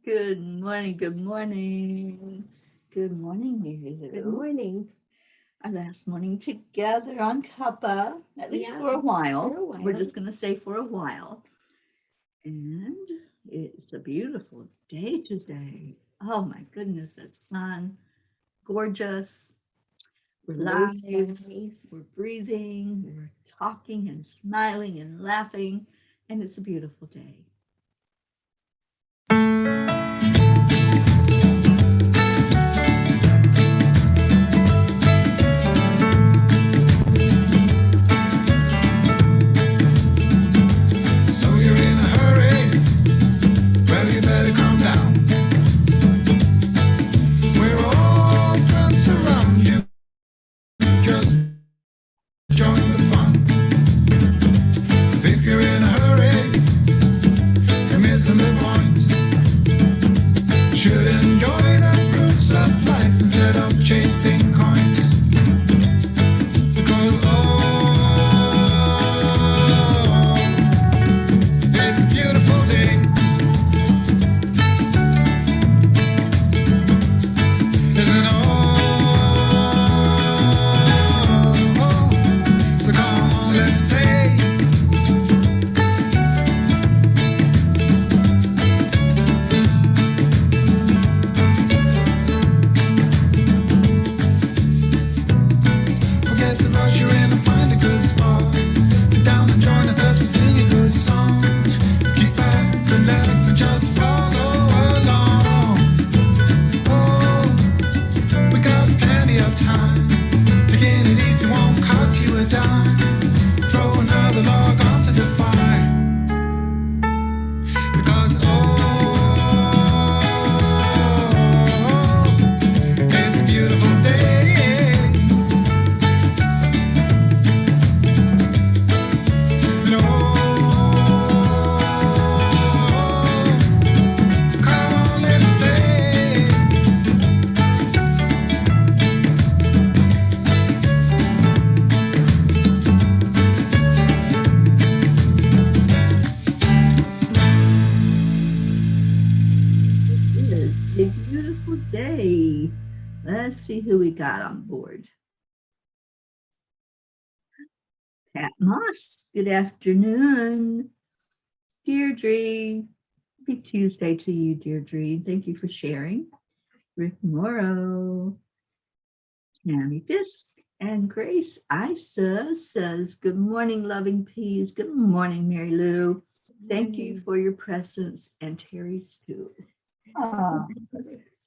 Good morning, good morning. Good morning, Mary Lou. Good morning. Our last morning together on Cuppa, at least Yeah, for a while. for a while. We're just going to say for a while. And it's a beautiful day today. Oh my goodness, that sun, gorgeous. We're Blue live, skies. we're breathing, we're talking and smiling and laughing, and it's a beautiful day. So you're in a hurry? Well, you better calm down. We're all friends around you. Just join the fun. 'Cause if you're in a hurry, you're missing the point. You should enjoy the fruits of life instead of chasing coins. 'Cause it's a beautiful day. Isn't it all? So come on, let's play. Forget the rush, you're in and find a good spot. Sit down and join us as we sing a good song. Kick back, relax, and just follow along. Oh, we got plenty of time. Taking it easy won't cost you a dime. Throw another log onto the fire. Because it's a beautiful day. And come on, let's play. It is a beautiful day. Let's see who we got on board. Pat Moss, good afternoon. Deirdre, happy Tuesday to you, Deirdre. Thank you for sharing. Rick Morrow, Tammy Fisk, and Grace Isa says, good morning, loving peas. Good morning, Mary Lou. Thank you for your presence, and Terry's too.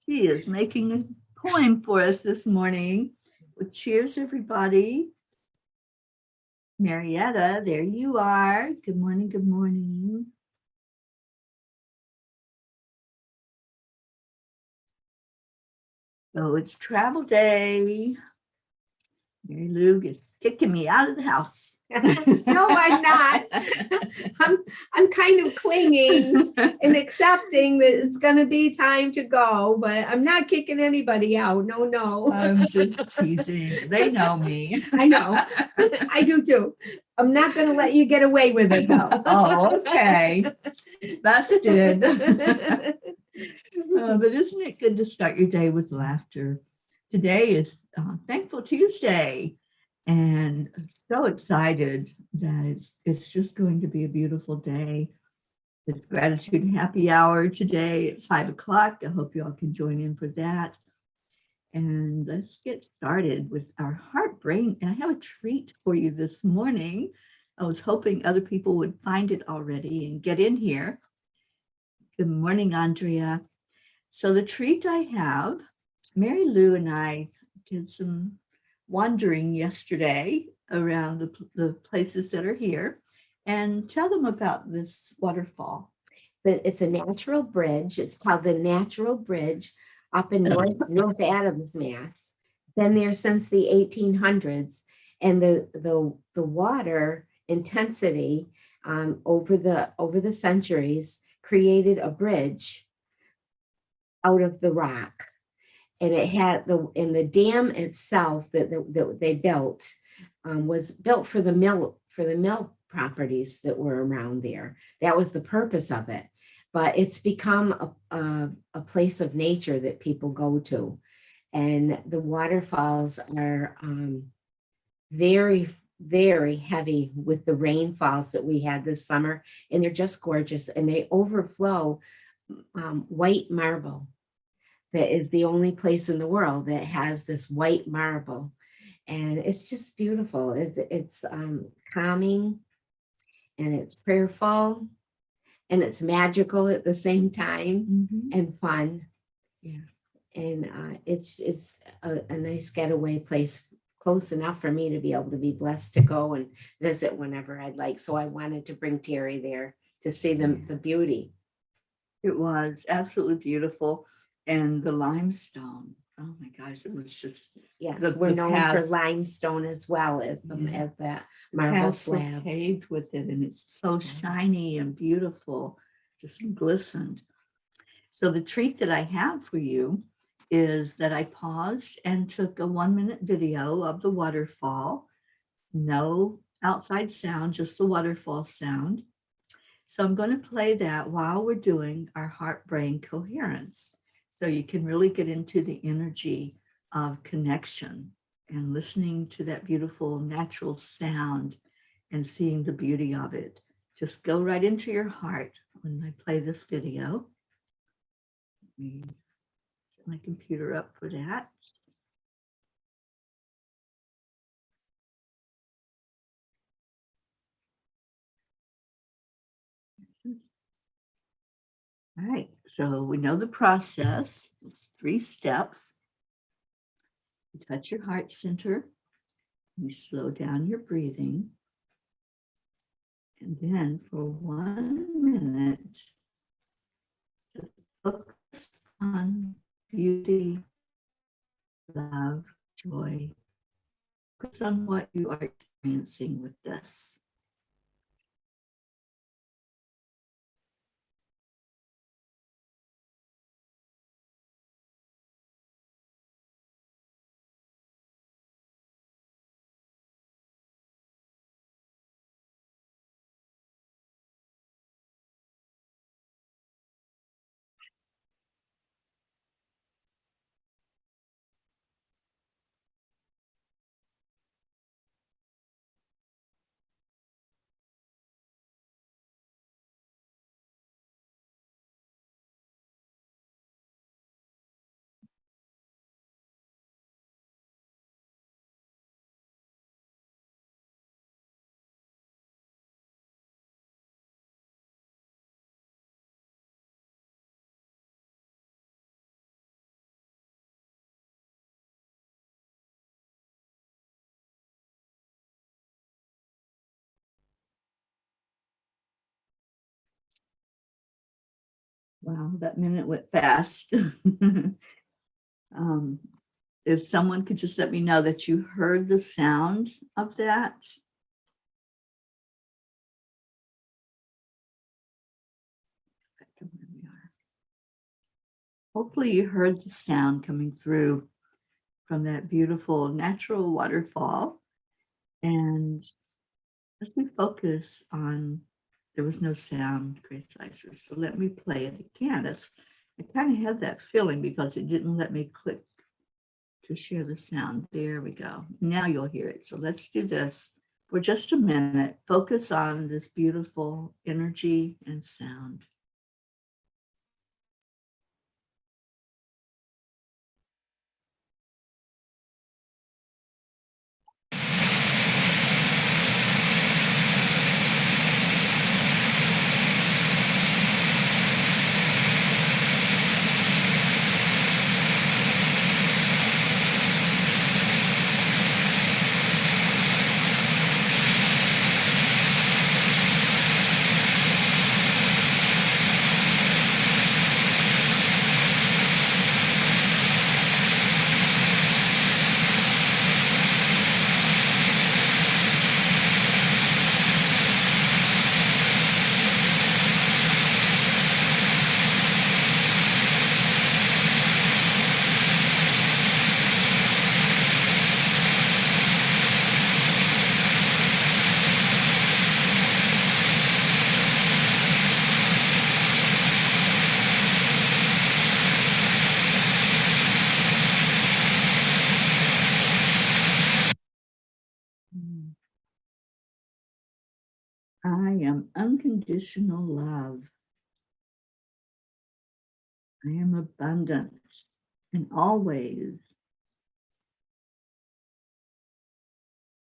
She is making a poem for us this morning. Well, cheers, everybody. Marietta, there you are. Good morning, good morning. So it's travel day. Mary Lou gets kicking me out of the house. No, I'm not. I'm kind of clinging and accepting that it's going to be time to go, but I'm not kicking anybody out. No. I'm just teasing. They know me. I know. I do too. I'm not going to let you get away with it though. Oh, okay. Busted. But isn't it good to start your day with laughter? Today is Thankful Tuesday, and I'm so excited that it's just going to be a beautiful day. It's Gratitude and Happy Hour today at 5 o'clock. I hope you all can join in for that. And let's get started with our heart brain. And I have a treat for you this morning. I was hoping other people would find it already and get in here. Good morning, Andrea. So the treat I have, Mary Lou and I did some wandering yesterday around the places that are here, and tell them about this waterfall. It's a natural bridge. It's called the Natural Bridge up in North Adams, Mass. Been there since the 1800s, and the water intensity over the centuries created a bridge out of the rock. And it had the dam itself that they built was built for the mill properties that were around there. That was the purpose of it. but it's become a place of nature that people go to. And the waterfalls are very, very heavy with the rainfalls that we had this summer. And they're just gorgeous. And they overflow white marble. That is the only place in the world that has this white marble. And it's just beautiful. It's calming, and it's prayerful, and it's magical at the same time, and fun. Yeah. And it's a nice getaway place, close enough for me to be able to be blessed to go and visit whenever I'd like. So I wanted to bring Teri there to see the beauty. It was absolutely beautiful. And the limestone, oh my gosh, it was just, Yes, The- we're the known path- for limestone as well as as that marble paths were slab. paved with it, and it's so shiny and beautiful, just glistened. So the treat that I have for you is that I paused and took a 1-minute video of the waterfall. No outside sound, just the waterfall sound. So I'm going to play that while we're doing our heart-brain coherence. So you can really get into the energy of connection and listening to that beautiful natural sound and seeing the beauty of it. Just go right into your heart when I play this video. Let me set my computer up for that. All right, so we know the process. It's 3 steps. You touch your heart center. You slow down your breathing. And then for 1 minute, just focus on beauty, love, joy. Focus on what you are experiencing with this. Wow, that minute went fast. If someone could just let me know that you heard the sound of that. Hopefully you heard the sound coming through from that beautiful natural waterfall. And as we focus on, there was no sound, Grace Isis, so let me play it again. I kind of had that feeling because it didn't let me click to share the sound. There we go. Now you'll hear it. So let's do this for just a minute. Focus on this beautiful energy and sound. I am unconditional love. I am abundance in all ways.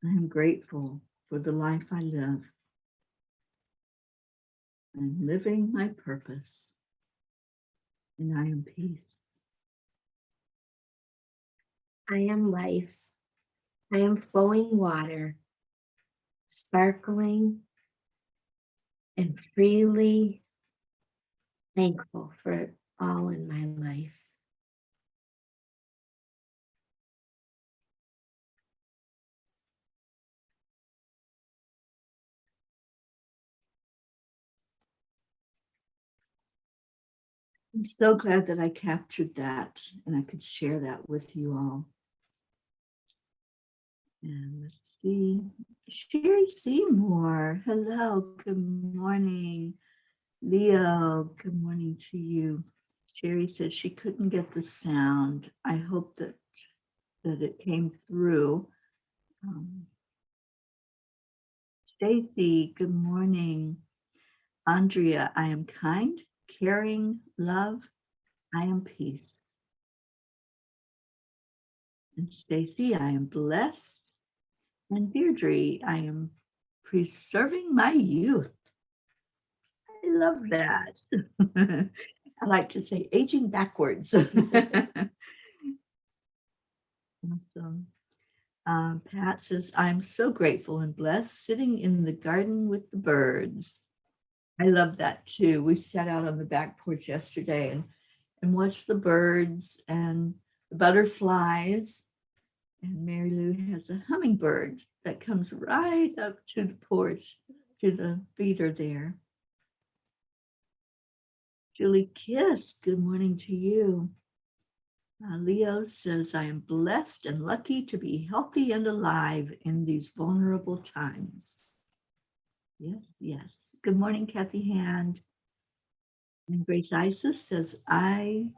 I am grateful for the life I live. I'm living my purpose, and I am peace. I am life. I am flowing water, sparkling and freely thankful for it all in my life. I'm so glad that I captured that and I could share that with you all. And let's see. Sherry Seymour, hello, good morning. Leo, good morning to you. Sherry says she couldn't get the sound. I hope that it came through. Stacy, good morning. Andrea, I am kind, caring, love. I am peace. And Stacy, I am blessed. And Deirdre, I am preserving my youth. I love that. I like to say aging backwards. Awesome. Pat says, I'm so grateful and blessed sitting in the garden with the birds. I love that too. We sat out on the back porch yesterday and watched the birds and the butterflies. And Mary Lou has a hummingbird that comes right up to the porch, to the feeder there. Julie Kiss, good morning to you. Leo says, I am blessed and lucky to be healthy and alive in these vulnerable times. Yes, yes. Good morning, Kathy Hand. And Grace Isis says, I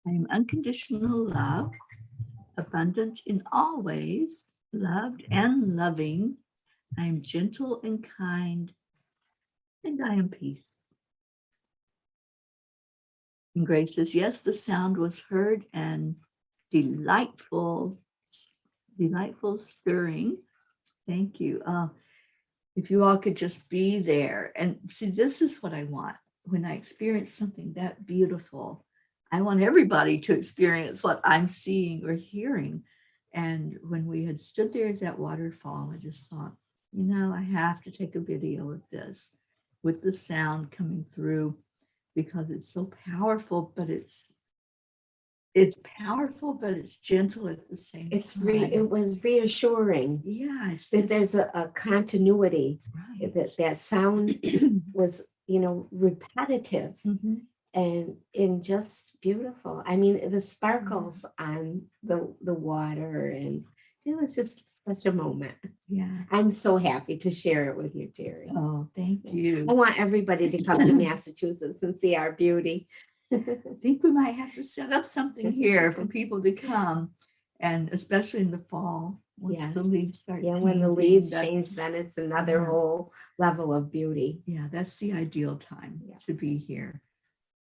am unconditional love, abundant in all ways, loved and loving. I am gentle and kind, and I am peace. And Grace says, yes, the sound was heard and delightful stirring. Thank you. If you all could just be there and see, this is what I want. When I experience something that beautiful, I want everybody to experience what I'm seeing or hearing. And when we had stood there at that waterfall, I just thought, I have to take a video of this with the sound coming through, because it's so powerful, but it's powerful, but it's gentle at the same time. It was reassuring. Yeah, that there's a continuity. Right. That sound was, repetitive and just beautiful. I mean, the sparkles on the water, and it was just such a moment. Yeah. I'm so happy to share it with you, Teri. Oh, thank you. I want everybody to come to Massachusetts and see our beauty. I think we might have to set up something here for people to come, and especially in the fall, once the leaves start. Yeah, when the leaves change, then it's another whole level of beauty. Yeah, that's the ideal time to be here.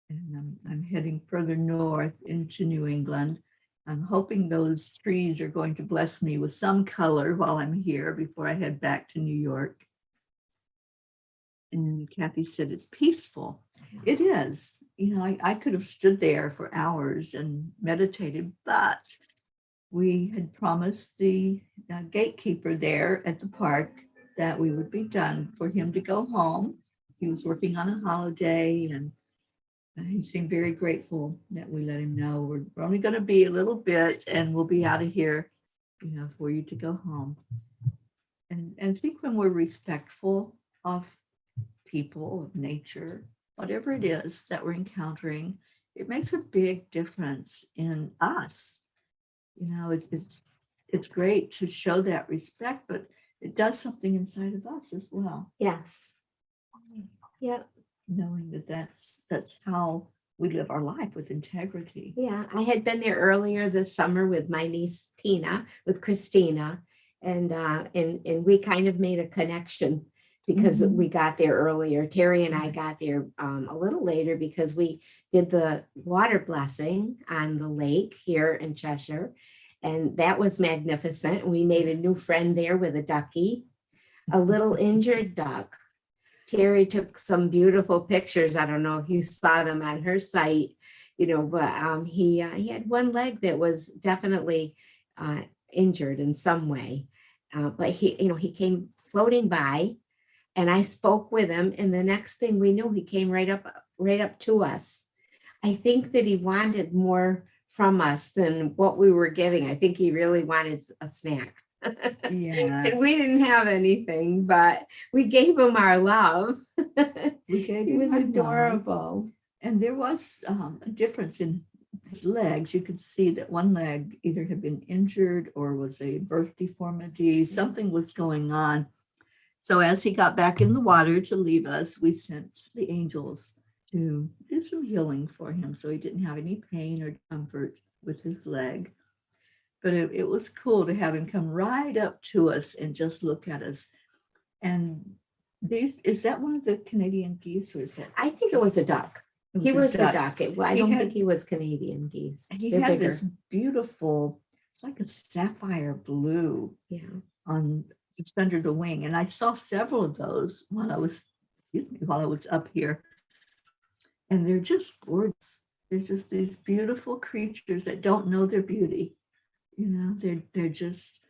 And I'm heading further north into New England. I'm hoping those trees are going to bless me with some color while I'm here before I head back to New York. And Kathy said it's peaceful. It is. I could have stood there for hours and meditated, but we had promised the gatekeeper there at the park that we would be done for him to go home. He was working on a holiday, and he seemed very grateful that we let him know we're only going to be a little bit and we'll be out of here, for you to go home. And I think when we're respectful of people, of nature, whatever it is that we're encountering, it makes a big difference in us. It's great to show that respect, but it does something inside of us as well. Yes. Yeah. Knowing that that's how we live our life, with integrity. Yeah, I had been there earlier this summer with my niece Tina, with Christina, and we kind of made a connection because Mhm. we got there earlier. Teri and I got there a little later because we did the water blessing on the lake here in Cheshire, and that was magnificent. We made a new friend there with a ducky, a little injured duck. Teri took some beautiful pictures. I don't know if you saw them on her site, but he had one leg that was definitely injured in some way. But he came floating by, and I spoke with him, and the next thing we knew, he came right up to us. I think that he wanted more from us than what we were getting. I think he really wanted a snack. Yeah. And we didn't have anything, but we gave him our love. We gave He him was our love. adorable. And there was a difference in his legs. You could see that one leg either had been injured or was a birth deformity. Something was going on. So as he got back in the water to leave us, we sent the angels to do some healing for him so he didn't have any pain or discomfort with his leg. But it was cool to have him come right up to us and just look at us. And is that one of the Canadian geese, or is that? I think it was a duck. He a was the duck. I don't think had- he was Canadian geese. He They're had bigger. this beautiful, it's like a sapphire blue Yeah. on just under the wing. And I saw several of those while I was up here. And they're just gorgeous. They're just these beautiful creatures that don't know their beauty. They're just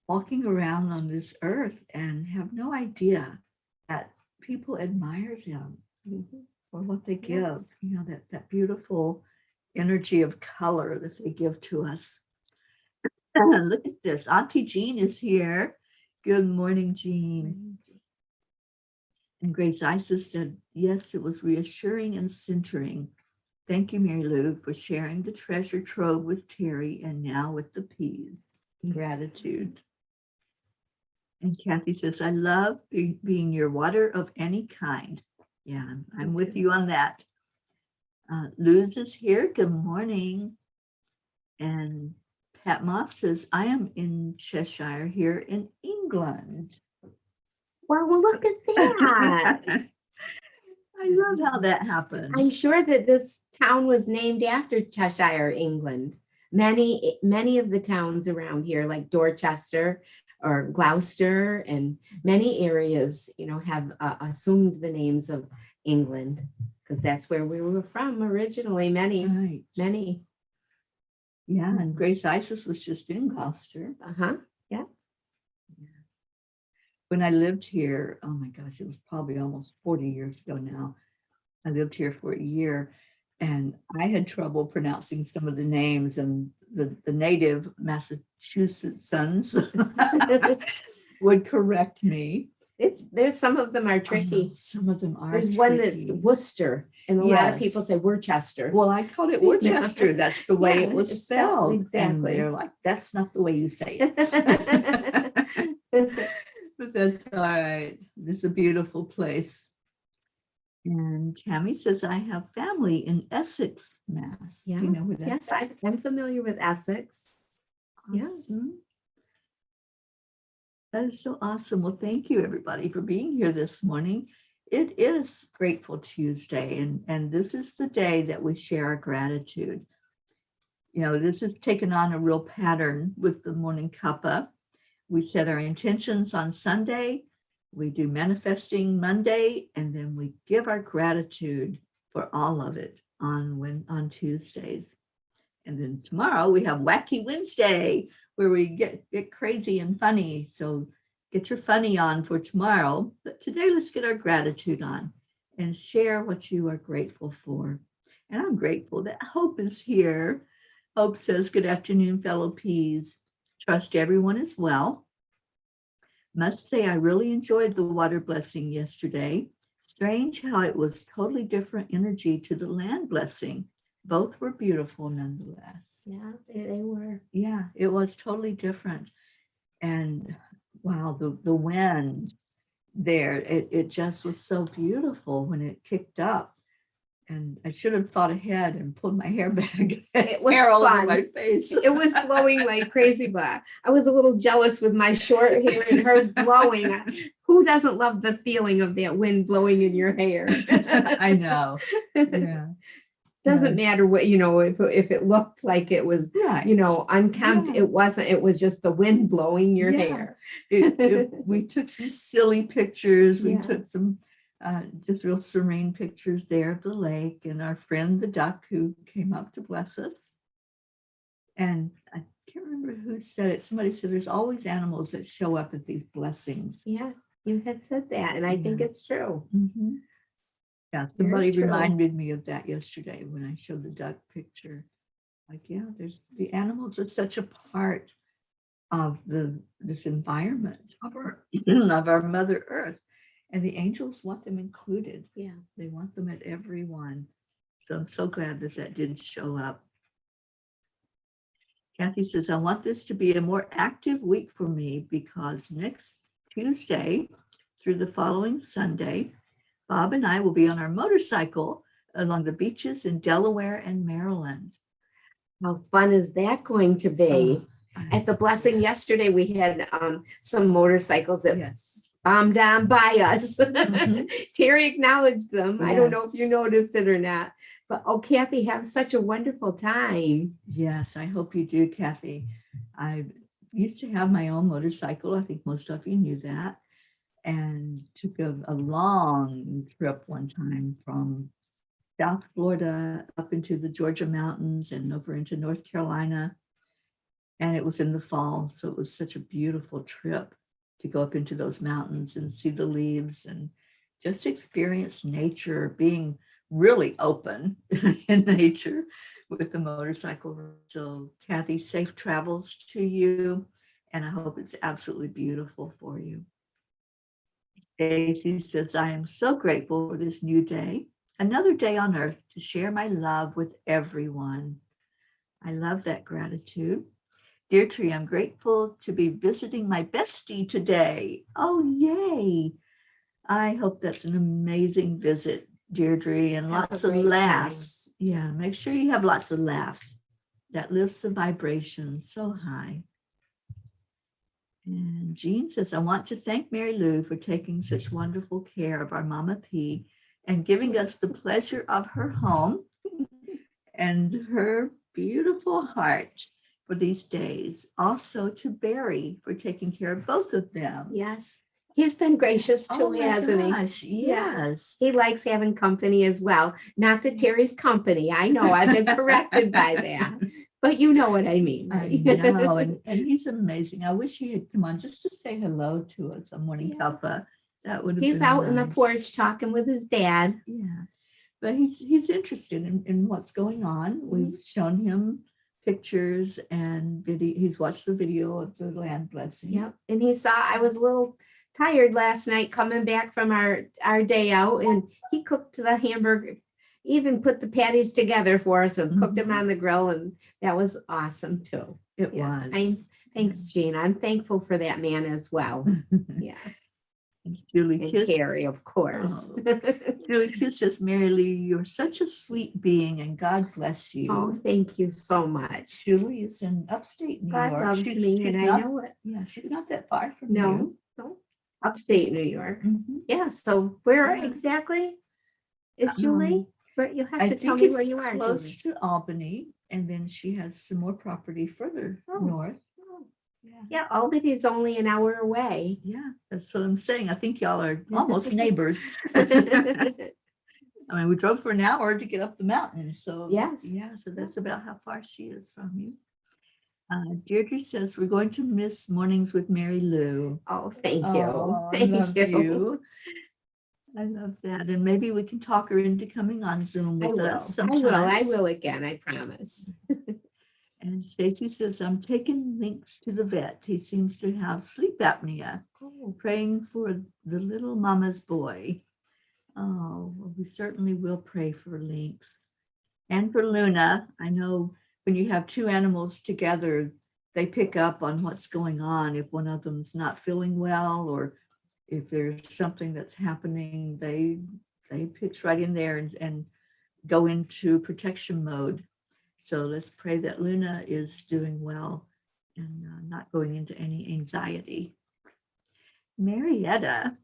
walking around on this earth and have no idea that people admire them for what they give. That beautiful energy of color that they give to us. Look at this. Auntie Jean is here. Good morning, Jean. And Grace Isis said, yes, it was reassuring and centering. Thank you, Mary Lou, for sharing the treasure trove with Teri and now with the peas. Gratitude. And Kathy says, I love being your water of any kind. Yeah, I'm with you on that. Luz is here. Good morning. And Pat Moss says, I am in Cheshire here in England. Well, look at that. I love how that happens. I'm sure that this town was named after Cheshire, England. Many of the towns around here, like Dorchester or Gloucester, and many areas, have assumed the names of England because that's where we were from originally. Many. Yeah, and Grace Isis was just in Gloucester. Yeah. When I lived here, oh my gosh, it was probably almost 40 years ago now. I lived here for a year, and I had trouble pronouncing some of the names, and the native Massachusettsans would correct me. There's some of them are tricky. Some of them are There's tricky. one that's Worcester, and a lot of people say Worcester. Well, I called it Worcester. That's the way it was it's spelled. Exactly. And they're like, that's not the way you say it. But that's all right. It's a beautiful place. And Tammy says, I have family in Essex, Mass. Yeah. You know where Yes, that's I'm familiar with Essex. awesome. That is so awesome. Well, thank you, everybody, for being here this morning. It is Grateful Tuesday, and this is the day that we share our gratitude. This has taken on a real pattern with the morning cuppa. We set our intentions on Sunday, we do manifesting Monday, and then we give our gratitude for all of it on Tuesdays. And then tomorrow we have Wacky Wednesday, where we get crazy and funny. So get your funny on for tomorrow. But today, let's get our gratitude on and share what you are grateful for. And I'm grateful that Hope is here. Hope says, good afternoon, fellow peas. Trust everyone is well. Must say I really enjoyed the water blessing yesterday. Strange how it was totally different energy to the land blessing. Both were beautiful nonetheless. Yeah, they were. Yeah, it was totally different. And wow, the wind there, it just was so beautiful when it kicked up. And I should have thought ahead and pulled my hair back. It was hair all over fun. my face. It was blowing like crazy, but I was a little jealous with my short hair and hers blowing. Who doesn't love the feeling of that wind blowing in your hair? I know. Yeah. Doesn't matter what, if it looked like it was, Right. unkempt, Yeah. it wasn't. It was just the wind blowing your Yeah. hair. We took some silly pictures. We Yeah. took some just real serene pictures there of the lake and our friend the duck who came up to bless us. And I can't remember who said it. Somebody said there's always animals that show up at these blessings. Yeah, you had said that, and I think Yeah. it's true. Mm-hmm. Yeah, Very somebody true. reminded me of that yesterday when I showed the duck picture. Like, yeah, there's the animals are such a part of this environment of our Mother Earth, and the angels want them included. Yeah. They want them at every one. So I'm so glad that did show up. Kathy says, I want this to be a more active week for me because next Tuesday through the following Sunday, Bob and I will be on our motorcycle along the beaches in Delaware and Maryland. How fun is that going to be? At the blessing yesterday, we had some motorcycles that Yes. bombed down by us. Mhm. Teri acknowledged them. I don't know if you Yes. noticed it or not, but Kathy, have such a wonderful time. Yes, I hope you do, Kathy. I used to have my own motorcycle. I think most of you knew that. And took a long trip one time from South Florida up into the Georgia mountains and over into North Carolina. And it was in the fall. So it was such a beautiful trip to go up into those mountains and see the leaves and just experience nature, being really open in nature with the motorcycle. So Kathy, safe travels to you. And I hope it's absolutely beautiful for you. Stacy says, I am so grateful for this new day, another day on earth to share my love with everyone. I love that gratitude. Dear Tree, I'm grateful to be visiting my bestie today. Oh, yay. I hope that's an amazing visit, Deirdre, and Have a lots of great laughs. Yeah, make sure you have lots of laughs. That lifts the vibration so high. And Jean says, I want to thank Mary Lou for taking such wonderful care of our Mama P and giving us the pleasure of her home and her beautiful heart for these days. Also to Barry for taking care of both of them. Yes. He's been gracious too, Oh my hasn't he? gosh, yes. He likes having company as well. Not that Teri's company. I know I've been corrected by that, but you know what I mean. I Right? know, and he's amazing. I wish he had come on just to say hello to us on Morning Yeah. Cuppa. That would have He's been out in the nice. porch talking with his dad. Yeah, but he's interested in what's going on. We've shown him pictures and video. He's watched the video of the land blessing. Yep. And he saw I was a little tired last night coming back from our day out, and he cooked the hamburger, even put the patties together for us and cooked them on the grill, and that was awesome too. It Yeah. was. Thanks, Jean. I'm thankful for that man as well. Yeah. Julie And Kiss. Teri, of course. Oh, Julie Kiss says, Mary Lee, you're such a sweet being and God bless you. Oh, thank you so much. Julie is in upstate New God York. loves me, and I not, know it. Yeah, she's not that far from No, upstate New York. Yeah. So where Yeah. exactly is Julie? Where you have I to tell think me it's where you are. close Julie. to Albany, and then she has some more property further north. Yeah, Albany is only an hour away. Yeah, that's what I'm saying. I think y'all are almost neighbors. I mean, we drove for an hour to get up the mountain. So Yes. Yeah, so that's about how far she is from you. Deirdre says, we're going to miss Mornings with Mary Lou. Oh, thank you. Oh, I Thank love you. I love that. And maybe we can talk her into coming on Zoom I with will. us I sometimes. will again. I promise. And Stacy says, I'm taking Lynx to the vet. He seems to have sleep apnea. Oh, Praying for the little mama's boy. Oh, well, we certainly will pray for Lynx. And for Luna. I know when you have two animals together, they pick up on what's going on. If one of them's not feeling well, or if there's something that's happening, they pitch right in there and go into protection mode. So let's pray that Luna is doing well and not going into any anxiety. Marietta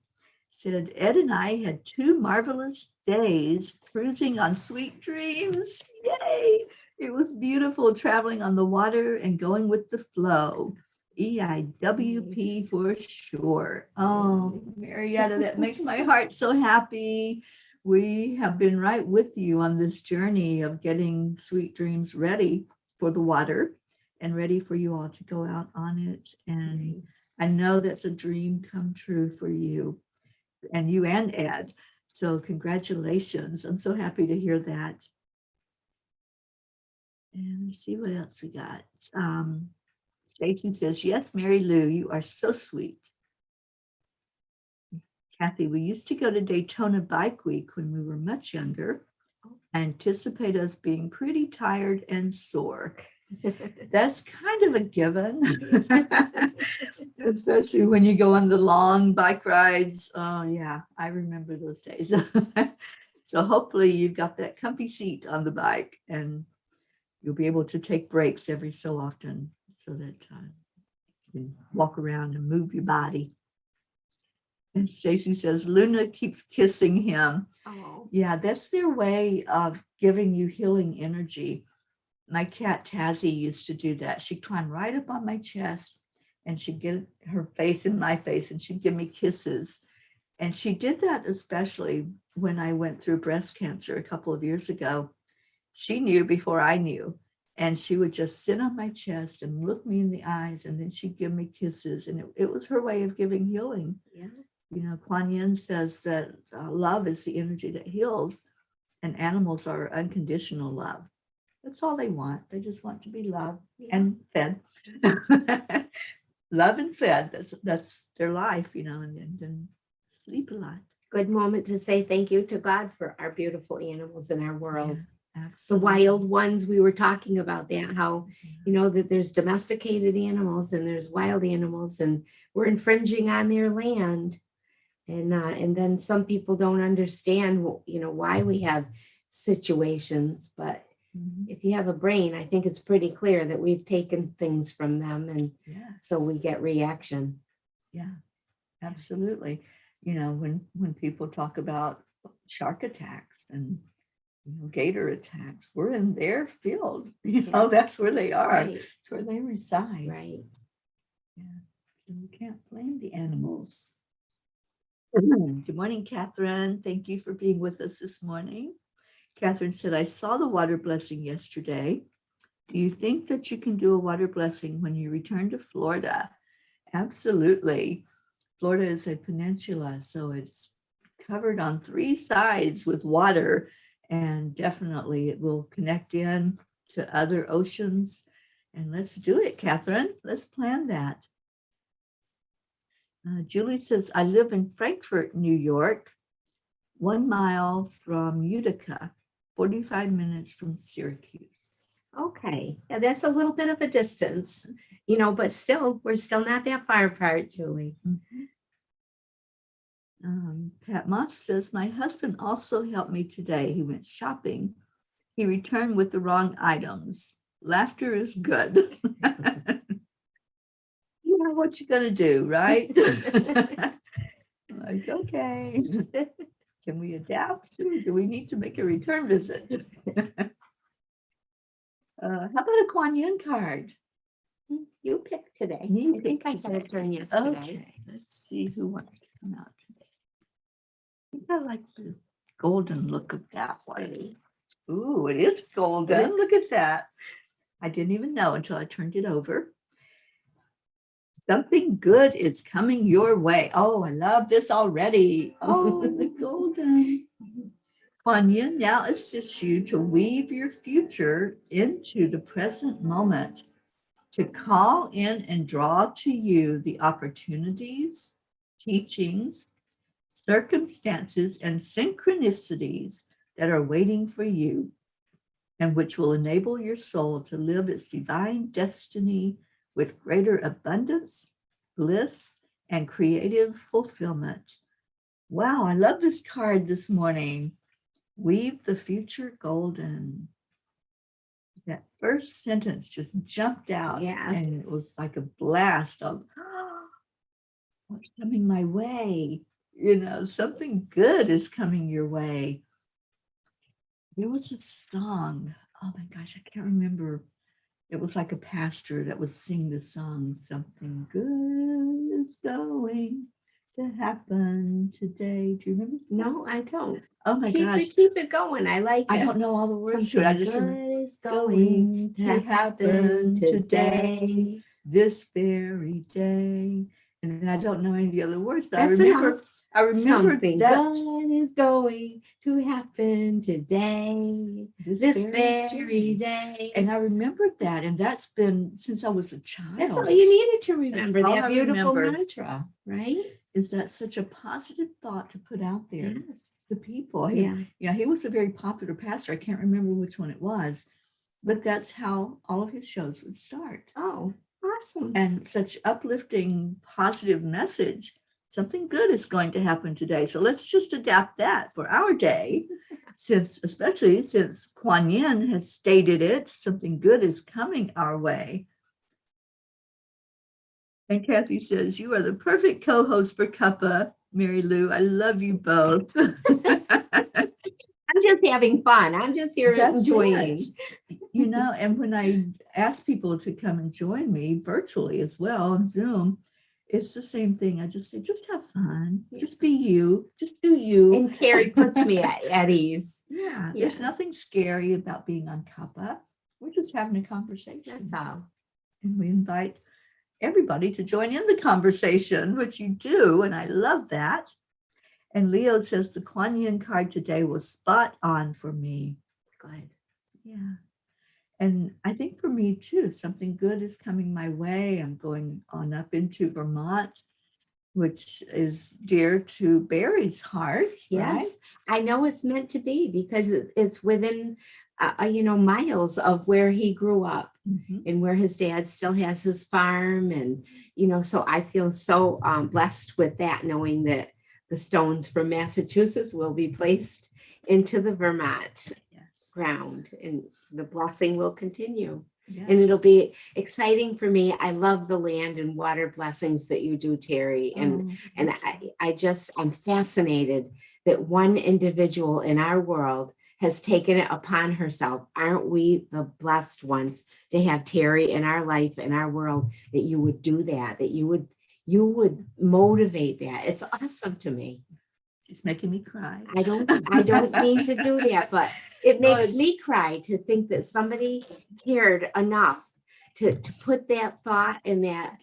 said, Ed and I had 2 marvelous days cruising on sweet dreams. Yay! It was beautiful traveling on the water and going with the flow. EIWP for sure. Oh, Marietta, that makes my heart so happy. We have been right with you on this journey of getting sweet dreams ready for the water and ready for you all to go out on it. And I know that's a dream come true for you and you and Ed. So congratulations. I'm so happy to hear that. And let's see what else we got. Stacy says, yes, Mary Lou, you are so sweet. Kathy, we used to go to Daytona Bike Week when we were much younger. I anticipate us being pretty tired and sore. That's kind of a given, especially when you go on the long bike rides. Oh yeah, I remember those days. So hopefully you've got that comfy seat on the bike and you'll be able to take breaks every so often so that you can walk around and move your body. And Stacy says, Luna keeps kissing him. Oh. Yeah, that's their way of giving you healing energy. My cat Tazzy used to do that. She'd climb right up on my chest and she'd get her face in my face and she'd give me kisses. And she did that especially when I went through breast cancer a couple of years ago. She knew before I knew. And she would just sit on my chest and look me in the eyes and then she'd give me kisses. And it was her way of giving healing. Yeah. You know, Kuan Yin says that love is the energy that heals and animals are unconditional love. That's all they want. They just want to be loved and fed. Love and fed. That's their life, you know, and then sleep a lot. Good moment to say thank you to God for our beautiful animals in our world. Yeah, The absolutely. wild ones, we were talking about that, how, you know, that there's domesticated animals and there's wild animals and we're infringing on their land. And then some people don't understand, you know, why we have situations, but Mhm. if you have a brain, I think it's pretty clear that we've taken things from them and Yes. so we get reaction. Yeah, absolutely. You know, when people talk about shark attacks and gator attacks, we're in their field. That's where they are. Right, It's where they reside. right. Yeah. So we can't blame the animals. Good morning, Catherine. Thank you for being with us this morning. Catherine said, I saw the water blessing yesterday. Do you think that you can do a water blessing when you return to Florida? Absolutely. Florida is a peninsula, so it's covered on 3 sides with water, and definitely it will connect in to other oceans. And let's do it, Catherine. Let's plan that. Julie says, I live in Frankfort, New York, 1 mile from Utica, 45 minutes from Syracuse. Okay, yeah, that's a little bit of a distance, you know, but still, we're still not that far apart, Julie. Pat Moss says, my husband also helped me today. He went shopping. He returned with the wrong items. Laughter is good. You know what you're going to do, right? Like, okay. Can we adapt? Do we need to make a return visit? How about a Kuan Yin card? You picked today. You I think I picked had a turn yesterday. Okay, let's see who wants to come out today. I think I like the golden look of that one. Ooh, it is golden. Look at that. I didn't even know until I turned it over. Something good is coming your way. Oh, I love this already. Oh, the golden. Kuan Yin now assists you to weave your future into the present moment, to call in and draw to you the opportunities, teachings, circumstances, and synchronicities that are waiting for you, and which will enable your soul to live its divine destiny with greater abundance, bliss, and creative fulfillment. Wow, I love this card this morning. weave the future golden. That first sentence just jumped out, Yes. and it was like a blast of what's coming my way. Something good is coming your way. There was a song. Oh my gosh, I can't remember. It was like a pastor that would sing the song, something good is going to happen today. Do you remember? No, I don't. Oh my gosh. Keep it going. I like it. I don't know all the words to it. I just Something good is going to happen today. This very day. And I don't know any of the other words, but That's I enough. remember Something that good is going to happen today. This very day. And I remembered that. And that's been since I was a child. That's all you needed to remember. all That I beautiful remember. mantra, right? Is that such a positive thought to put out there Yes. to people? Yeah. He was a very popular pastor. I can't remember which one it was, but that's how all of his shows would start. Oh, awesome. And such uplifting, positive message. Something good is going to happen today. So let's just adapt that for our day, especially since Kuan Yin has stated it, something good is coming our way. And Kathy says, you are the perfect co-host for Cuppa, Mary Lou. I love you both. I'm just having fun. I'm just here That's enjoying. it. And when I ask people to come and join me virtually as well on Zoom, it's the same thing. I just say, just have fun. Just be you. Just do you. And Carrie puts me at ease. Yeah, there's nothing scary about being on Cuppa. We're just having a conversation. That's all. And we invite everybody to join in the conversation, which you do, and I love that. And Leo says the Kuan Yin card today was spot on for me. Good. Yeah. And I think for me too, something good is coming my way. I'm going on up into Vermont, which is dear to Barry's heart. Yes, right? I know it's meant to be because it's within, miles of where he grew up. Mhm. And where his dad still has his farm. And, so I feel so blessed with that, knowing that the stones from Massachusetts will be placed into the Vermont Yes. ground, and the blessing will continue. Yes. And it'll be exciting for me. I love the land and water blessings that you do, Teri. And I'm fascinated that one individual in our world has taken it upon herself. Aren't we the blessed ones to have Teri in our life, in our world, that you would do that, that you would motivate that. It's awesome to me. She's making me cry. I don't mean to do that, but it makes me cry to think that somebody cared enough to put that thought and that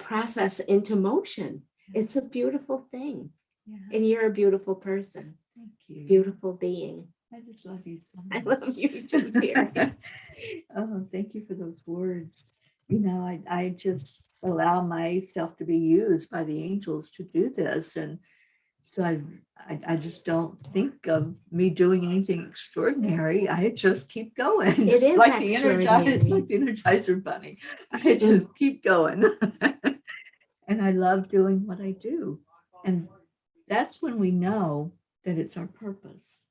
process into motion. It's a beautiful thing. Yeah. And you're a beautiful person. Thank you. Beautiful being. I just love you so I much. love you too, dear. Oh, thank you for those words. I just allow myself to be used by the angels to do this. And so I just don't think of me doing anything extraordinary. I just keep going. It is like the extraordinary. Energizer bunny. I just keep going. And I love doing what I do. And that's when we know that it's our purpose.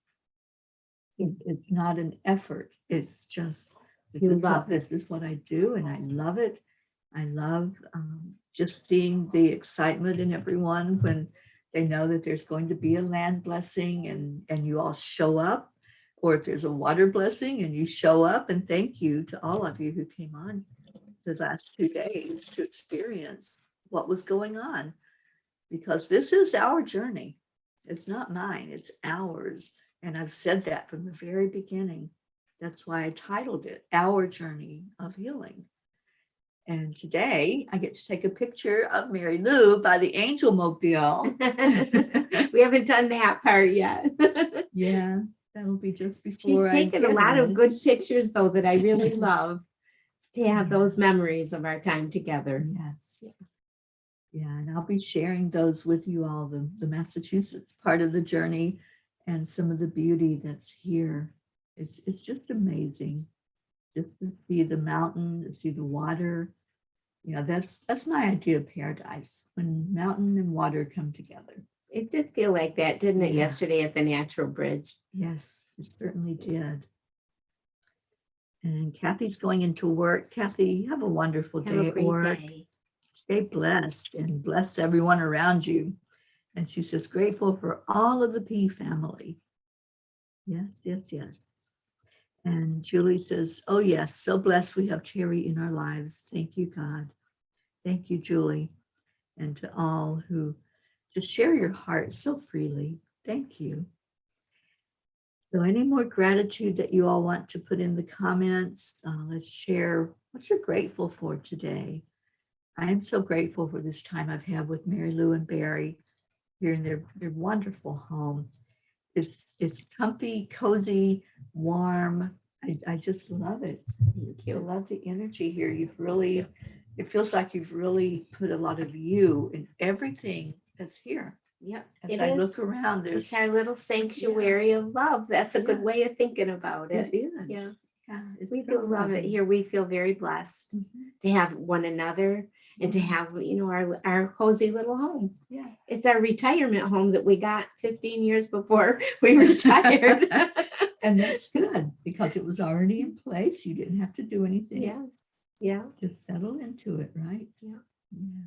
It's not an effort. It's just, this is what I do, and I love it. I love just seeing the excitement in everyone when they know that there's going to be a land blessing and you all show up, or if there's a water blessing and you show up. And thank you to all of you who came on the last 2 days to experience what was going on, because this is our journey. It's not mine, it's ours. And I've said that from the very beginning. That's why I titled it Our Journey of Healing. And today I get to take a picture of Mary Lou by the Angel Mobile. We haven't done that part yet. Yeah, that'll be just before. She's taken a lot of good pictures, though, that I really love to have those memories of our time together. Yes. Yeah, and I'll be sharing those with you all, the Massachusetts part of the journey and some of the beauty that's here. It's just amazing just to see the mountain, to see the water. That's my idea of paradise, when mountain and water come together. It did feel like that, didn't it, Yeah. yesterday at the Natural Bridge? Yes, it certainly did. And Kathy's going into work. Kathy, have a wonderful Have a day at great work. day. Stay blessed and bless everyone around you. And she says, grateful for all of the P family. Yes, yes, yes. And Julie says, oh, yes, so blessed we have Teri in our lives. Thank you, God. Thank you, Julie. And to all who just share your heart so freely. Thank you. So any more gratitude that you all want to put in the comments? Let's share what you're grateful for today. I am so grateful for this time I've had with Mary Lou and Barry here in their wonderful home. It's comfy, cozy, warm. I just love it. Thank I you. love the energy here. It feels like you've really put a lot of you in everything that's here. Yep. As It I is. look around, It's there's our little sanctuary of love. That's a good Yeah. way of thinking about it. it is. Yeah. Yeah, it's We so do love it lovely. here. We feel very blessed Mhm. to have one another and to Yeah. have, our cozy little home. Yeah. It's our retirement home that we got 15 years before we retired. And that's good because it was already in place. You didn't have to do anything. Yeah. Yeah. Just settle into it, right? Yeah. Yeah.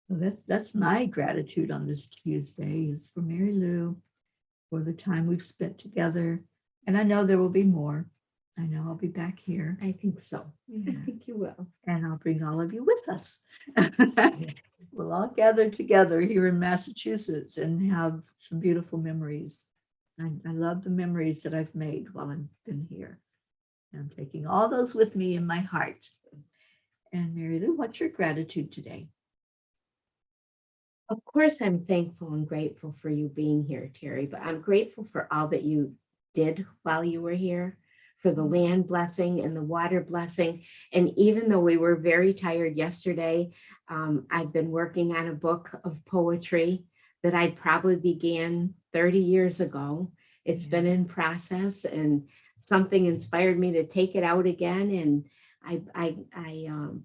So that's my gratitude on this Tuesday is for Mary Lou, for the time we've spent together. And I know there will be more. I know I'll be back here. I think so. Yeah. I think you will. And I'll bring all of you with us. We'll all gather together here in Massachusetts and have some beautiful memories. I love the memories that I've made while I've been here. I'm taking all those with me in my heart. And Mary Lou, what's your gratitude today? Of course, I'm thankful and grateful for you being here, Teri, but I'm grateful for all that you did while you were here, for the land blessing and the water blessing. And even though we were very tired yesterday, I've been working on a book of poetry that I probably began 30 years ago. It's been in process and something inspired me to take it out again. And I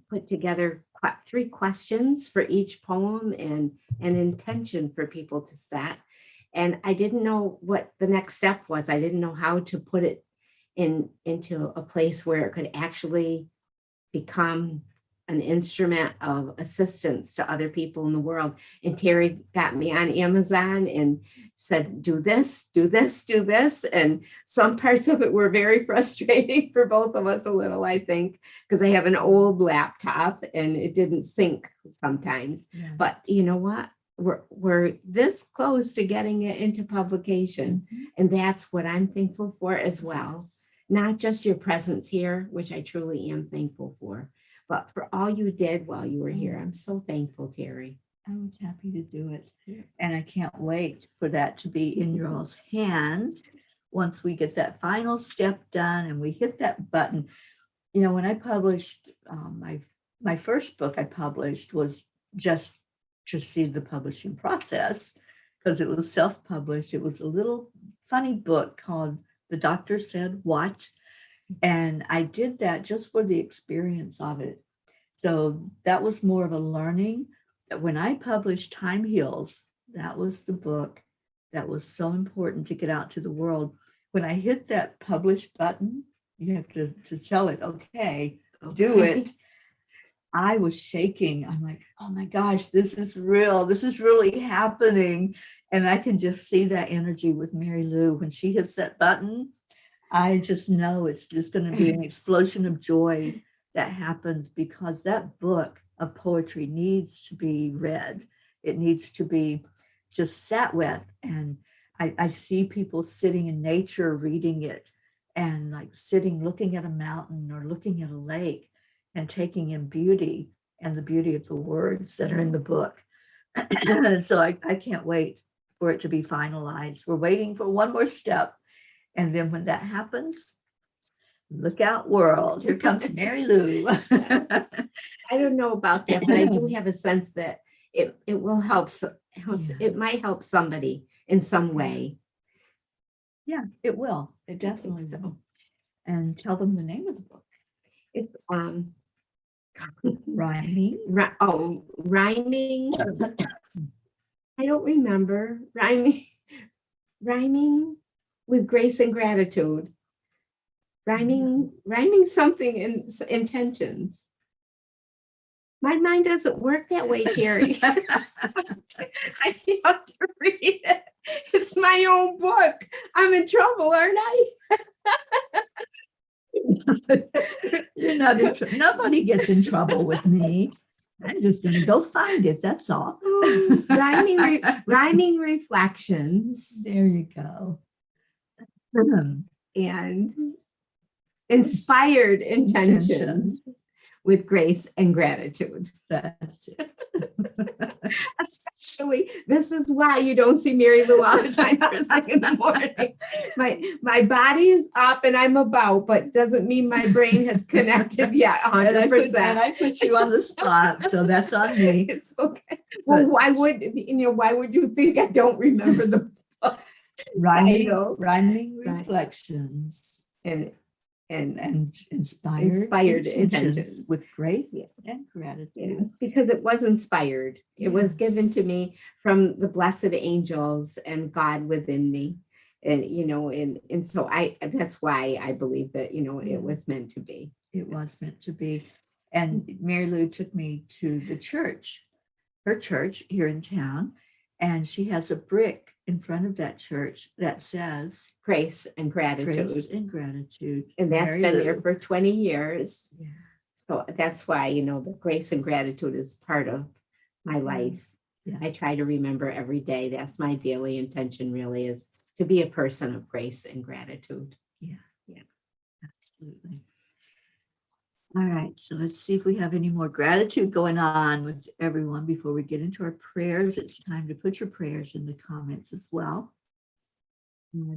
put together 3 questions for each poem and an intention for people to set. And I didn't know what the next step was. I didn't know how to put it into a place where it could actually become an instrument of assistance to other people in the world. And Teri got me on Amazon and said, do this, do this, do this. And some parts of it were very frustrating for both of us a little, I think, because I have an old laptop and it didn't sync sometimes. Yeah. But you know what? We're this close to getting it into publication. Mhm. And that's what I'm thankful for as well. Not just your presence here, which I truly am thankful for, but for all you did while you were here. I'm so thankful, Teri. I was happy to do it. And I can't wait for that to be in your all's hands once we get that final step done and we hit that button. You know, when I published my first book I published was just to see the publishing process because it was self-published. It was a little funny book called The Doctor Said What? And I did that just for the experience of it. So that was more of a learning. When I published Time Heals, that was the book that was so important to get out to the world. When I hit that publish button, you have to tell it, okay, do it. I was shaking. I'm like, oh my gosh, this is real. This is really happening. And I can just see that energy with Mary Lou. When she hits that button, I just know it's just going to be an explosion of joy that happens because that book of poetry needs to be read. It needs to be just sat with. And I see people sitting in nature reading it and like sitting, looking at a mountain or looking at a lake and taking in beauty and the beauty of the words that are in the book. So I can't wait for it to be finalized. We're waiting for one more step. And then when that happens, look out world, here comes Mary Lou. I don't know about that, but I do have a sense that it will help. It might help somebody in some way. Yeah, it will. It definitely will. And tell them the name of the book. It's Rhyming. rhyming. I don't remember rhyming with grace and gratitude. Rhyming something in intentions. My mind doesn't work that way, Teri. I have to read it. It's my own book. I'm in trouble, aren't I? You're not in trouble. Nobody gets in trouble with me. I'm just going to go find it. That's all. Rhyming reflections. There you go. And inspired intention with grace and gratitude. That's it. Especially, this is why you don't see Mary Lou all the time first thing in the morning. My body is up and I'm about, but doesn't mean my brain has connected yet 100%. And I put you on the spot, so that's on me. It's okay. Well, why would you think I don't remember the book? Rhyming reflections and inspired intentions with grace and gratitude. Yeah, because it was inspired. It was given to me from the blessed angels and God within me. And and so that's why I believe that it was meant to be. It was meant to be. And Mary Lou took me to the church, her church here in town, and she has a brick in front of that church that says grace and gratitude. Grace and gratitude. And that's Mary been Lou. there for 20 years. Yeah. So that's why, the grace and gratitude is part of my life. Yes. I try to remember every day. That's my daily intention, really, is to be a person of grace and gratitude. Yeah. Absolutely. All right, so let's see if we have any more gratitude going on with everyone before we get into our prayers. It's time to put your prayers in the comments as well.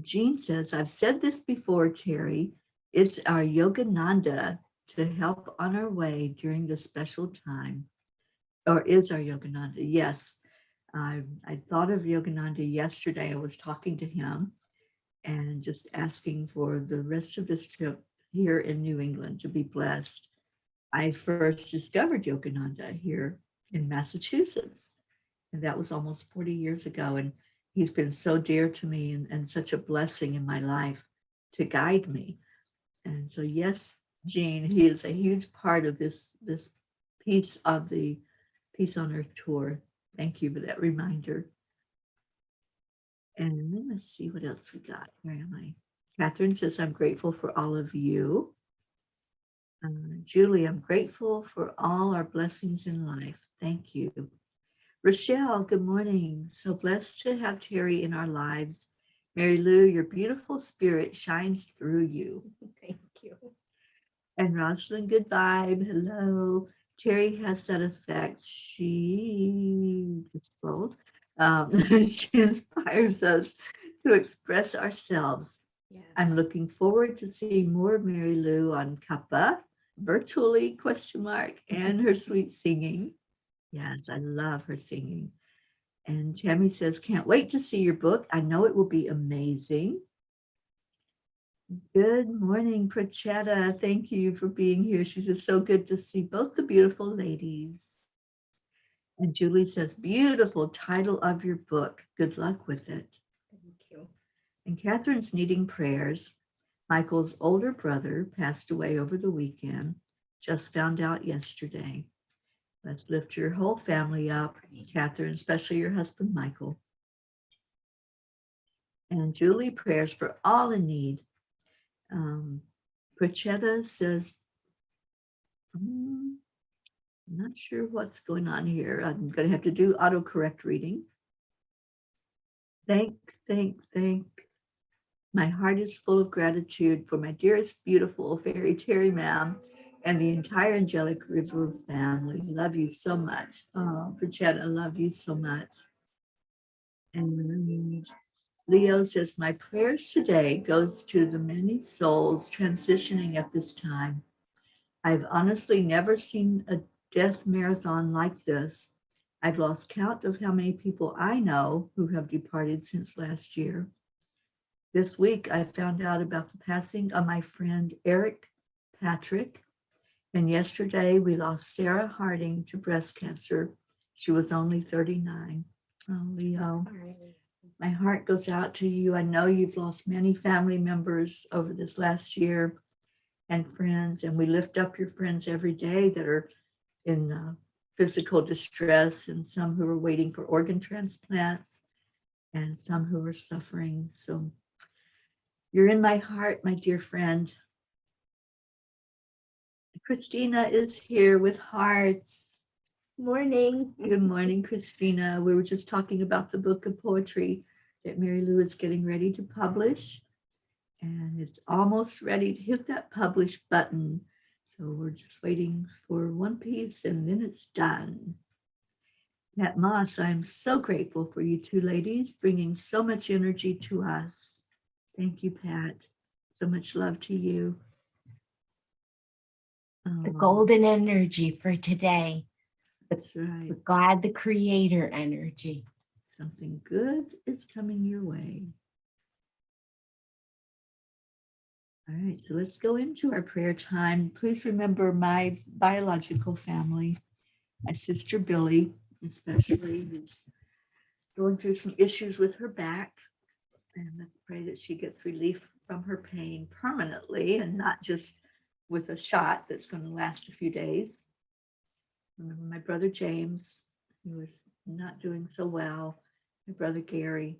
Jean says, I've said this before, Teri. It's our Yogananda to help on our way during this special time. Or is our Yogananda? Yes. I thought of Yogananda yesterday. I was talking to him and just asking for the rest of this trip here in New England to be blessed. I first discovered Yogananda here in Massachusetts, and that was almost 40 years ago. And he's been so dear to me and such a blessing in my life to guide me. And so, yes, Jean, he is a huge part of this piece of the Peace on Earth tour. Thank you for that reminder. And then let's see what else we got. Where am I? Catherine says, I'm grateful for all of you. Julie, I'm grateful for all our blessings in life. Thank you. Rochelle, good morning. So blessed to have Teri in our lives. Mary Lou, your beautiful spirit shines through you. Thank you. And Rosalind, good vibe. Hello. Teri has that effect. She is bold. She inspires us to express ourselves. Yes. I'm looking forward to seeing more of Mary Lou on Cuppa, virtually, ? And her sweet singing. Yes, I love her singing. And Tammy says, can't wait to see your book. I know it will be amazing. Good morning, Prachetta. Thank you for being here. She says, so good to see both the beautiful ladies. And Julie says, beautiful title of your book. Good luck with it. Thank you. And Catherine's needing prayers. Michael's older brother passed away over the weekend. Just found out yesterday. Let's lift your whole family up, Catherine, especially your husband, Michael. And Julie, prayers for all in need. Prachetta says, I'm not sure what's going on here. I'm going to have to do autocorrect reading. Thank. My heart is full of gratitude for my dearest, beautiful fairy Teri ma'am and the entire Angelic River family. Love you so much. Oh, Prachetta, love you so much. And Leo says, my prayers today goes to the many souls transitioning at this time. I've honestly never seen a death marathon like this. I've lost count of how many people I know who have departed since last year. This week, I found out about the passing of my friend Eric Patrick. And yesterday, we lost Sarah Harding to breast cancer. She was only 39. Oh, Leo, Sorry. my heart goes out to you. I know you've lost many family members over this last year and friends, and we lift up your friends every day that are in physical distress, and some who are waiting for organ transplants, and some who are suffering. So you're in my heart, my dear friend. Christina is here with hearts. Morning. Good morning, Christina. We were just talking about the book of poetry that Mary Lou is getting ready to publish, and it's almost ready to hit that publish button. So we're just waiting for one piece and then it's done. Pat Moss, I'm so grateful for you two ladies bringing so much energy to us. Thank you, Pat. So much love to you. The golden energy for today. That's right. The God, the creator energy. Something good is coming your way. All right, so let's go into our prayer time. Please remember my biological family, my sister Billy, especially, who's going through some issues with her back. And let's pray that she gets relief from her pain permanently and not just with a shot that's going to last a few days. Remember my brother James, who was not doing so well, my brother Gary,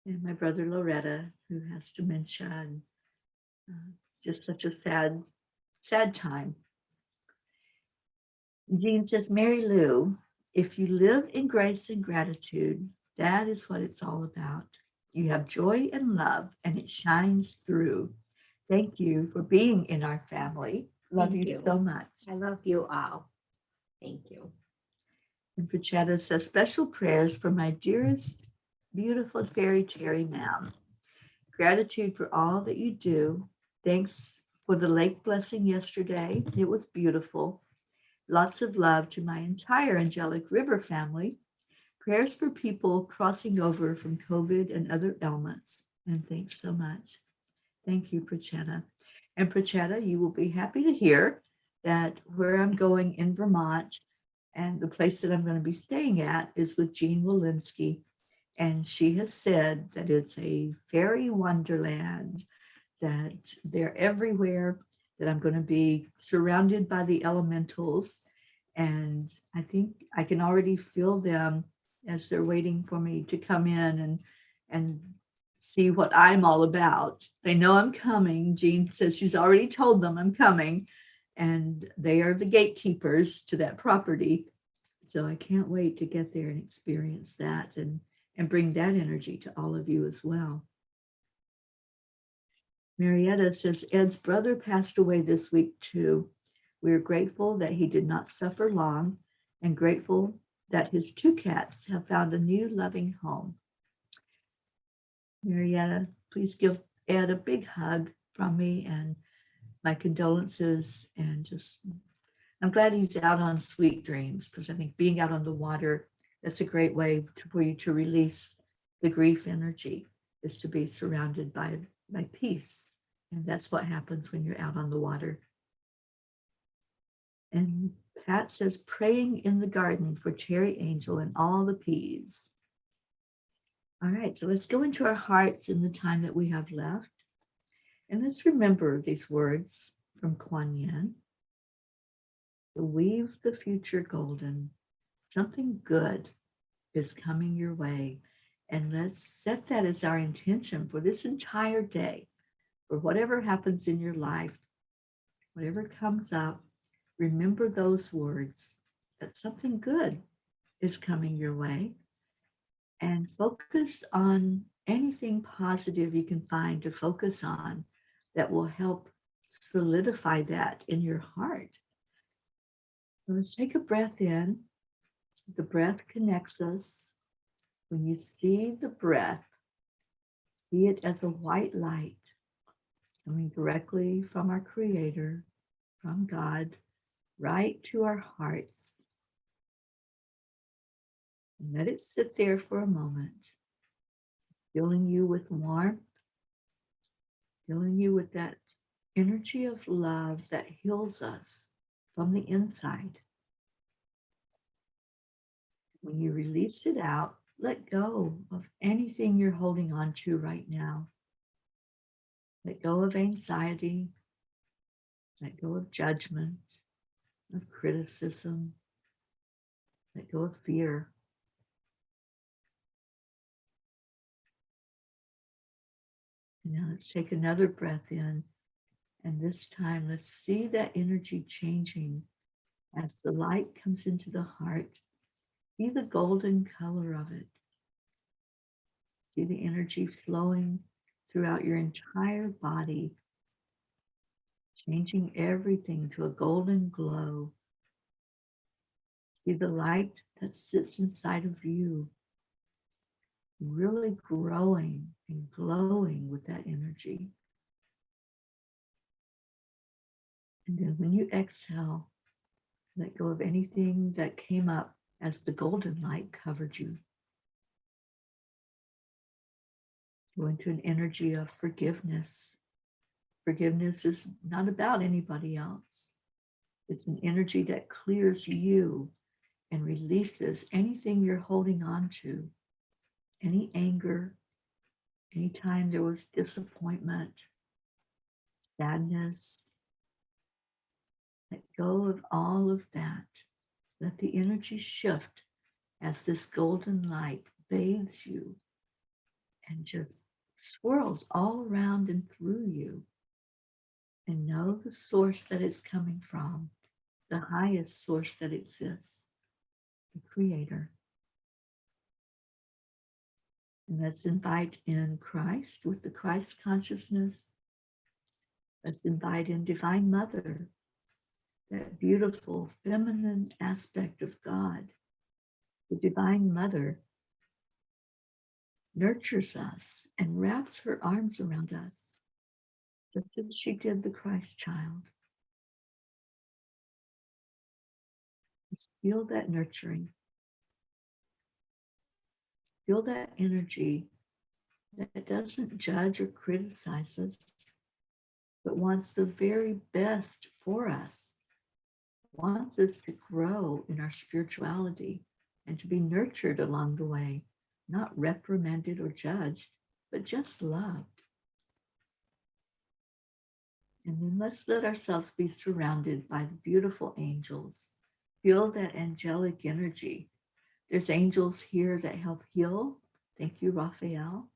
and my brother Loretta, who has dementia, and just such a sad, sad time. Jean says, Mary Lou, if you live in grace and gratitude, that is what it's all about. You have joy and love, and it shines through. Thank you for being in our family. Love Thank you you. so much. I love you all. Thank you. And Pachetta says, special prayers for my dearest, beautiful fairy Teri Mound. Gratitude for all that you do. Thanks for the lake blessing yesterday. It was beautiful. Lots of love to my entire Angelic River family. Prayers for people crossing over from COVID and other ailments. And thanks so much. Thank you, Prachetta. And Prachetta, you will be happy to hear that where I'm going in Vermont and the place that I'm going to be staying at is with Jean Walensky. And she has said that it's a fairy wonderland, that they're everywhere, that I'm going to be surrounded by the elementals. And I think I can already feel them as they're waiting for me to come in and see what I'm all about. They know I'm coming. Jean says she's already told them I'm coming, and they are the gatekeepers to that property. So I can't wait to get there and experience that and bring that energy to all of you as well. Marietta says, Ed's brother passed away this week too. We are grateful that he did not suffer long and grateful that his two cats have found a new loving home. Marietta, please give Ed a big hug from me and my condolences, and just, I'm glad he's out on sweet dreams, because I think being out on the water, that's a great way for you to release the grief energy, is to be surrounded by peace. And that's what happens when you're out on the water. And Pat says, praying in the garden for Teri Angel and all the peas. All right, so let's go into our hearts in the time that we have left. And let's remember these words from Kuan Yin. To weave the future golden, something good is coming your way. And let's set that as our intention for this entire day, for whatever happens in your life, whatever comes up, remember those words, that something good is coming your way, and focus on anything positive you can find to focus on that will help solidify that in your heart. So let's take a breath in. The breath connects us. When you see the breath, see it as a white light coming directly from our Creator, from God, right to our hearts. And let it sit there for a moment, filling you with warmth, filling you with that energy of love that heals us from the inside. When you release it out, let go of anything you're holding on to right now. Let go of anxiety. Let go of judgment, of criticism. Let go of fear. And now let's take another breath in. And this time, let's see that energy changing as the light comes into the heart. See the golden color of it. See the energy flowing throughout your entire body, changing everything to a golden glow. See the light that sits inside of you, really growing and glowing with that energy. And then when you exhale, let go of anything that came up as the golden light covered you. Go into an energy of forgiveness. Forgiveness is not about anybody else. It's an energy that clears you and releases anything you're holding on to, any anger, anytime there was disappointment, sadness. Let go of all of that. Let the energy shift as this golden light bathes you and just swirls all around and through you. And know the source that it's coming from, the highest source that exists, the Creator. And let's invite in Christ with the Christ consciousness. Let's invite in Divine Mother, that beautiful feminine aspect of God. The Divine Mother nurtures us and wraps her arms around us, just as she did the Christ child. Just feel that nurturing. Feel that energy that doesn't judge or criticize us, but wants the very best for us, wants us to grow in our spirituality and to be nurtured along the way, not reprimanded or judged, but just loved. And then let's let ourselves be surrounded by the beautiful angels. Feel that angelic energy. There's angels here that help heal. Thank you, Raphael.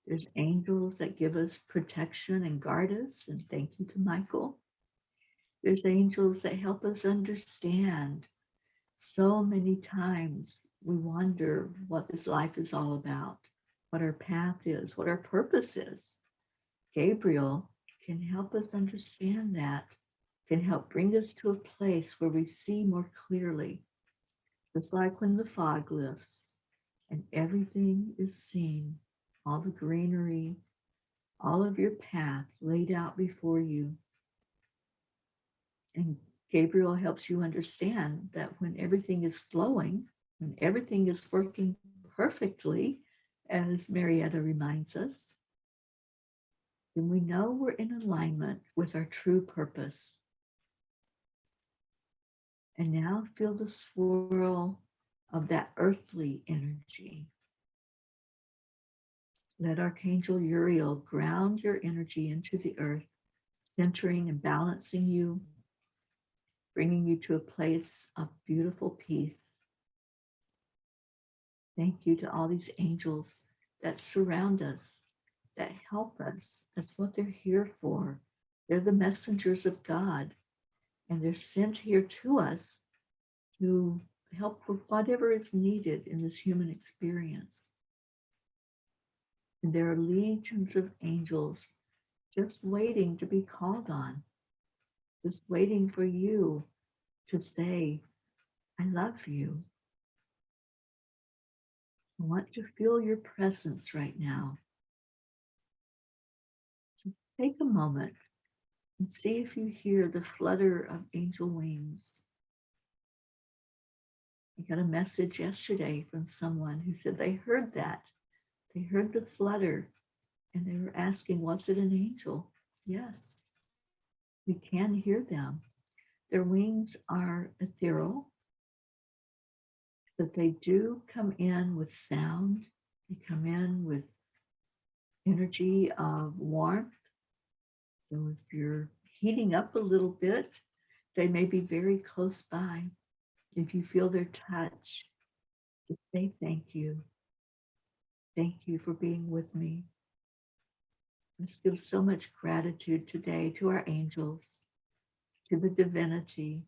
There's angels that give us protection and guard us. And thank you to Michael. There's angels that help us understand. So many times we wonder what this life is all about, what our path is, what our purpose is. Gabriel can help us understand that, can help bring us to a place where we see more clearly. Just like when the fog lifts and everything is seen, all the greenery, all of your path laid out before you. And Gabriel helps you understand that when everything is flowing, when everything is working perfectly, as Marietta reminds us, then we know we're in alignment with our true purpose. And now feel the swirl of that earthly energy. Let Archangel Uriel ground your energy into the earth, centering and balancing you, bringing you to a place of beautiful peace. Thank you to all these angels that surround us, that help us. That's what they're here for. They're the messengers of God, and they're sent here to us to help with whatever is needed in this human experience. And there are legions of angels just waiting to be called on, just waiting for you to say, I love you. I want to feel your presence right now. So take a moment and see if you hear the flutter of angel wings. I got a message yesterday from someone who said they heard that. They heard the flutter and they were asking, was it an angel? Yes, we can hear them. Their wings are ethereal. But they do come in with sound. They come in with energy of warmth. So if you're heating up a little bit, they may be very close by. If you feel their touch, just say thank you. Thank you for being with me. Let's give so much gratitude today to our angels, to the divinity,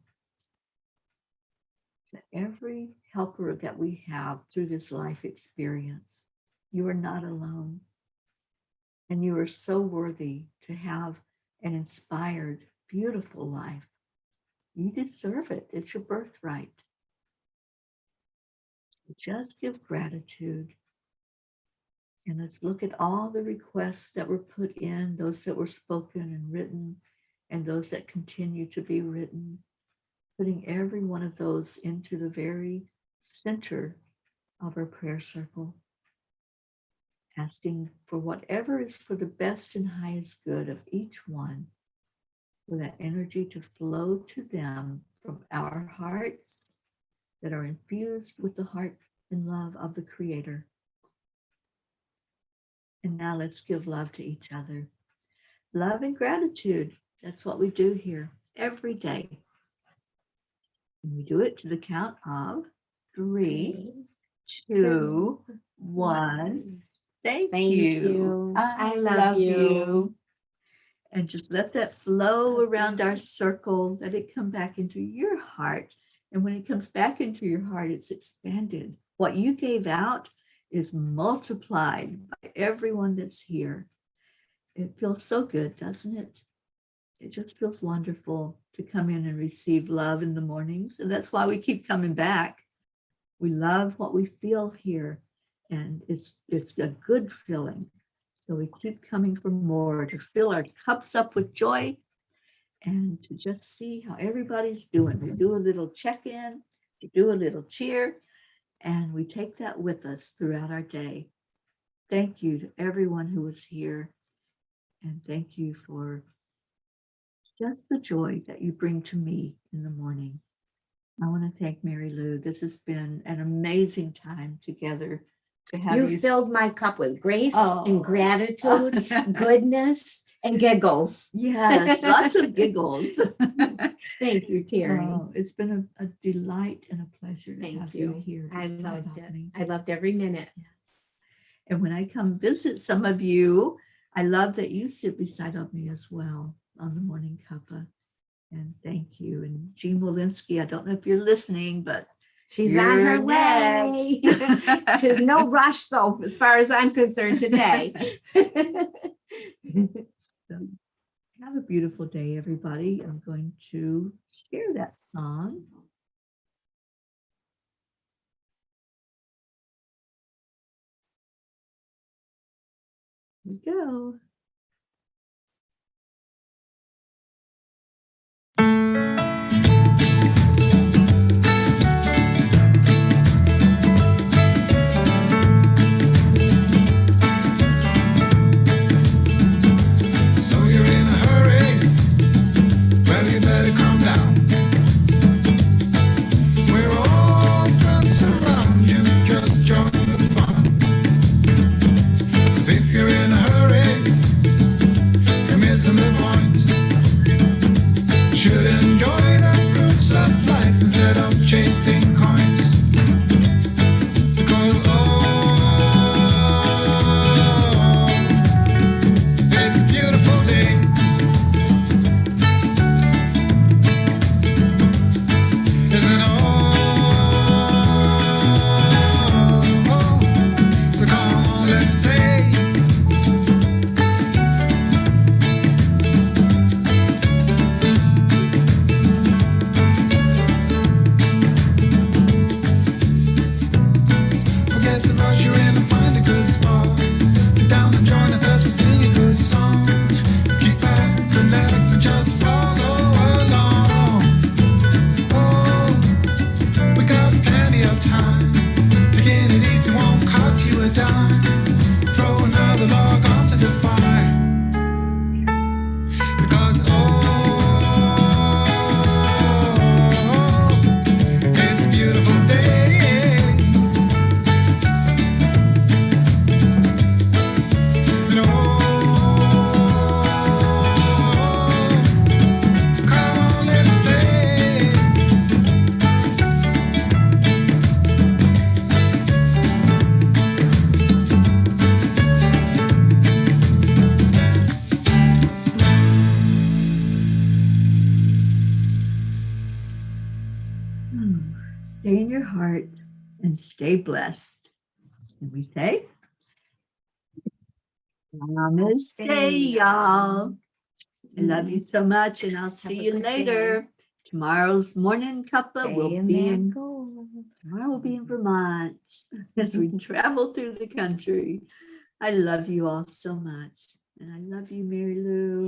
to every helper that we have through this life experience. You are not alone. And you are so worthy to have an inspired, beautiful life. You deserve it. It's your birthright. Just give gratitude. And let's look at all the requests that were put in, those that were spoken and written, and those that continue to be written, putting every one of those into the very center of our prayer circle, asking for whatever is for the best and highest good of each one, for that energy to flow to them from our hearts that are infused with the heart and love of the Creator. And now let's give love to each other. Love and gratitude. That's what we do here every day. And we do it to the count of 3, 2, 1. Thank you. I love you. And just let that flow around our circle. Let it come back into your heart. And when it comes back into your heart, it's expanded. What you gave out is multiplied by everyone that's here. It feels so good, doesn't it? It just feels wonderful to come in and receive love in the mornings. And that's why we keep coming back. We love what we feel here. And it's a good feeling. So we keep coming for more, to fill our cups up with joy and to just see how everybody's doing. We do a little check-in, we do a little cheer, and we take that with us throughout our day. Thank you to everyone who was here. And thank you for just the joy that you bring to me in the morning. I want to thank Mary Lou. This has been an amazing time together. To have You filled my cup with grace Oh. and gratitude, goodness, and giggles. Yes, lots of giggles. Thank you, Teri. Oh, it's been a delight and a pleasure to Thank have you. you here. I beside loved it. me. I loved every minute. And when I come visit some of you, I love that you sit beside of me as well on the morning cuppa. And thank you. And Jean Walensky, I don't know if you're listening, but She's on her you're way. next. There's no rush, though, as far as I'm concerned today. So, have a beautiful day, everybody. I'm going to share that song. Here we go. So you're in a hurry? Well, you better calm down. We're all friends around you, just join the fun. 'Cause if you're in a hurry, your heart and stay blessed. And we say, Namaste, y'all. I love you so much, and I'll see a you good later. Tomorrow's morning cuppa will Stay in be that in gold. tomorrow will be in Vermont as we travel through the country. I love you all so much. And I love you, Mary Lou.